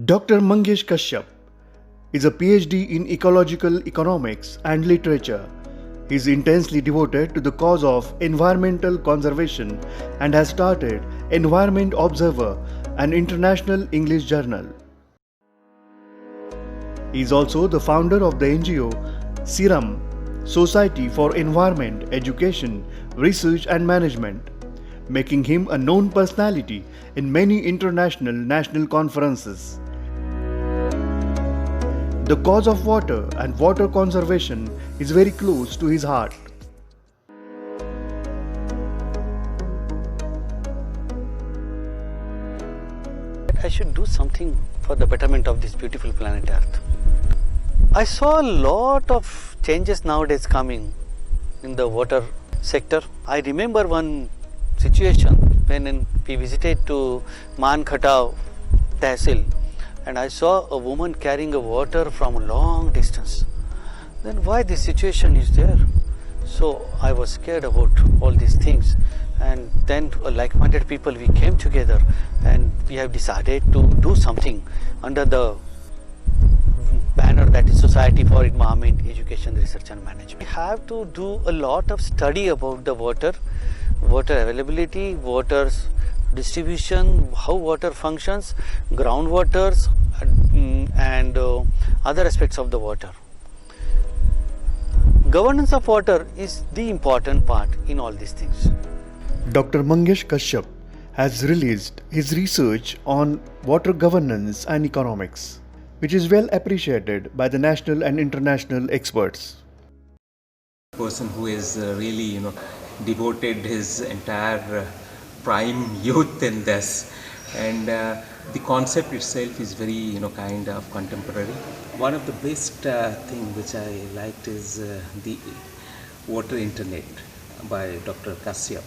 Dr. Mangesh Kashyap is a PhD in ecological economics and literature. He is intensely devoted to the cause of environmental conservation and has started Environment Observer, an international English journal. He is also the founder of the NGO SEERAM, Society for Environment, Education, Research and Management, making him a known personality in many international national conferences. The cause of water and water conservation is very close to his heart. I should do something for the betterment of this beautiful planet Earth. I saw a lot of changes nowadays coming in the water sector. I remember one situation when we visited to Man Khatao Tehsil, and I saw a woman carrying a water from a long distance. Then why this situation is there? So I was scared about all these things, and then like-minded people, we came together and we have decided to do something under the banner that is Society for Environment, Education, Research and Management. We have to do a lot of study about the water availability, water's distribution, how water functions, groundwaters and other aspects of the water. Governance of water is the important part in all these things. Dr. Mangesh Kashyap has released his research on water governance and economics, which is well appreciated by the national and international experts. Person who is really, devoted his entire prime youth in this, and the concept itself is very, kind of contemporary. One of the best thing which I liked is the water internet by Dr. Kashyap.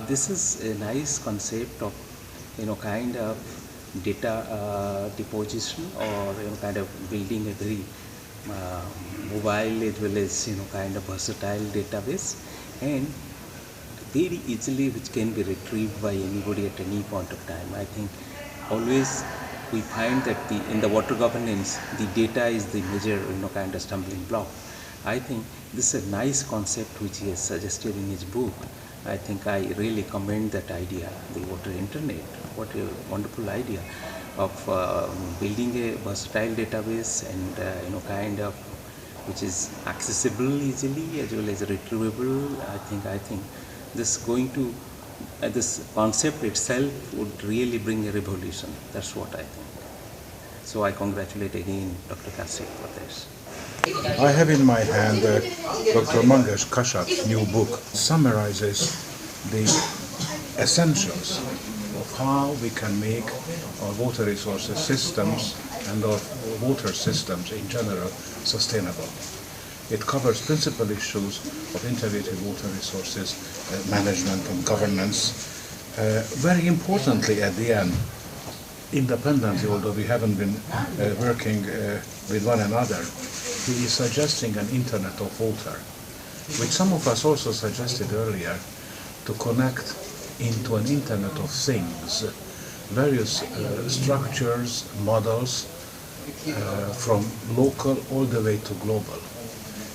This is a nice concept of, kind of data deposition, or kind of building a very mobile as well as kind of versatile database, and very easily which can be retrieved by anybody at any point of time. I think always we find that in the water governance, the data is the major kind of stumbling block. I think this is a nice concept which he has suggested in his book. I think I really commend that idea, the water internet. What a wonderful idea of building a versatile database and kind of which is accessible easily as well as retrievable. I think this going to this concept itself would really bring a revolution. That's what I think. So I congratulate again Dr. Kashyap for this. I have in my hand Dr. Mangesh Kashyap's new book. Summarizes the essentials of how we can make our water resources systems and our water systems in general sustainable. It covers principal issues of integrated water resources management and governance. Very importantly, at the end, independently, although we haven't been working with one another, he is suggesting an internet of water, which some of us also suggested earlier, to connect into an internet of things, various structures, models, from local all the way to global.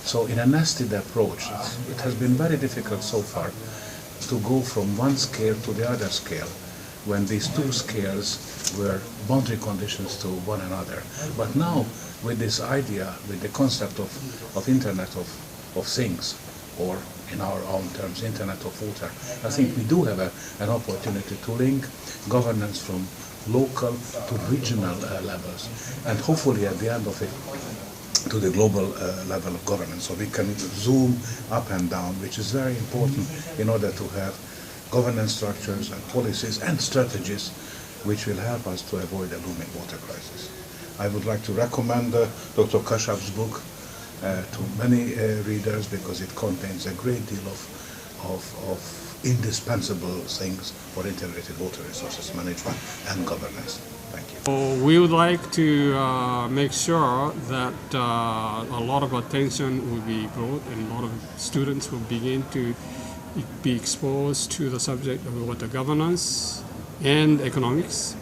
So in a nested approach, it has been very difficult so far to go from one scale to the other scale, when these two scales were boundary conditions to one another. But now, with this idea, with the concept of Internet of Things, or in our own terms, Internet of Water, I think we do have an opportunity to link governance from local to regional levels, and hopefully at the end of it, to the global level of governance. So we can zoom up and down, which is very important in order to have governance structures and policies and strategies which will help us to avoid a looming water crisis. I would like to recommend Dr. Kashyap's book to many readers, because it contains a great deal of indispensable things for integrated water resources management and governance. Thank you. We would like to make sure that a lot of attention will be brought and a lot of students will begin to be exposed to the subject of water governance and economics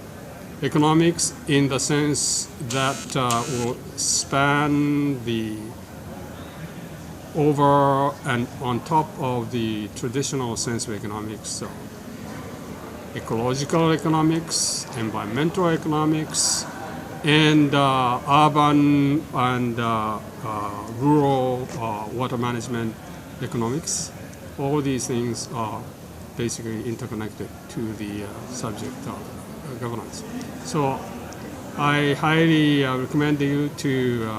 economics in the sense that will span the over and on top of the traditional sense of economics. So ecological economics, environmental economics, and urban and rural water management economics. All these things are basically interconnected to the subject of governance. So I highly recommend you to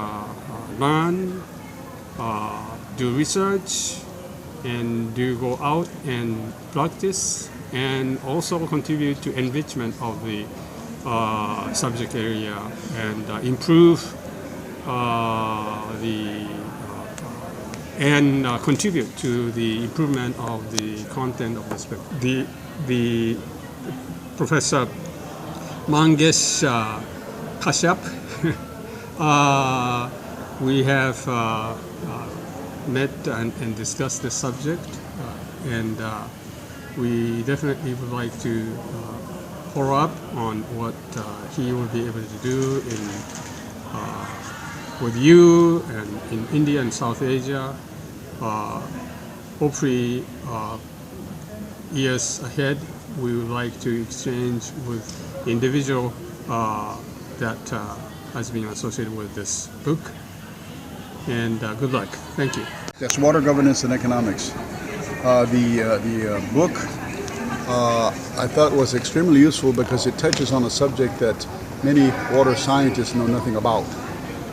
learn, do research, and do go out and practice, and also contribute to enrichment of the subject area and improve and contribute to the improvement of the content of this book. The Professor Mangesh Kashyap, we have met and discussed this subject, and we definitely would like to follow up on what he will be able to do with you and in India and South Asia. Hopefully, years ahead, we would like to exchange with the individual that has been associated with this book. And good luck. Thank you. Yes, water governance and economics. The book I thought was extremely useful because it touches on a subject that many water scientists know nothing about.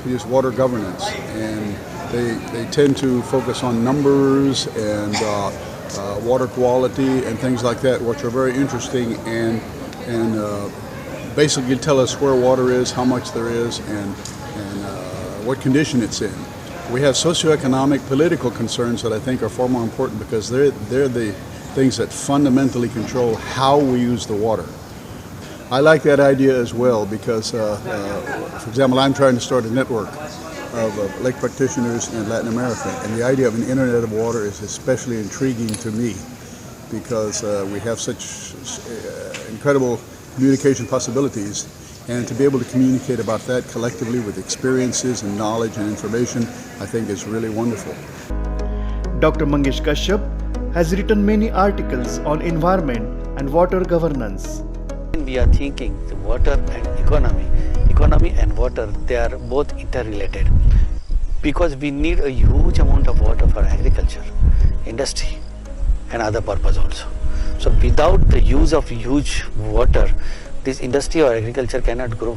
It is water governance, and they tend to focus on numbers and water quality and things like that, which are very interesting and basically tell us where water is, how much there is, and what condition it's in. We have socioeconomic, political concerns that I think are far more important because they're the things that fundamentally control how we use the water. I like that idea as well because, for example, I'm trying to start a network of lake practitioners in Latin America, and the idea of an internet of water is especially intriguing to me because we have such incredible communication possibilities, and to be able to communicate about that collectively with experiences and knowledge and information, I think is really wonderful. Dr. Mangesh Kashyap has written many articles on environment and water governance. We are thinking the water and economy and water, they are both interrelated because we need a huge amount of water for agriculture, industry and other purpose also. So without the use of huge water, this industry or agriculture cannot grow.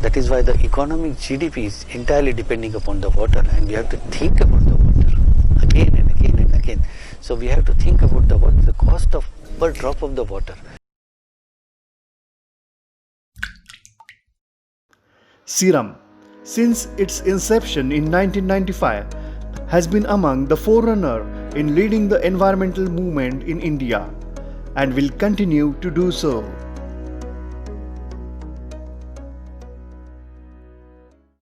That is why the economic GDP is entirely depending upon the water, and we have to think about the water again and again and again. So we have to think about the cost of per drop of the water. SEERAM, since its inception in 1995, has been among the forerunner in leading the environmental movement in India and will continue to do so.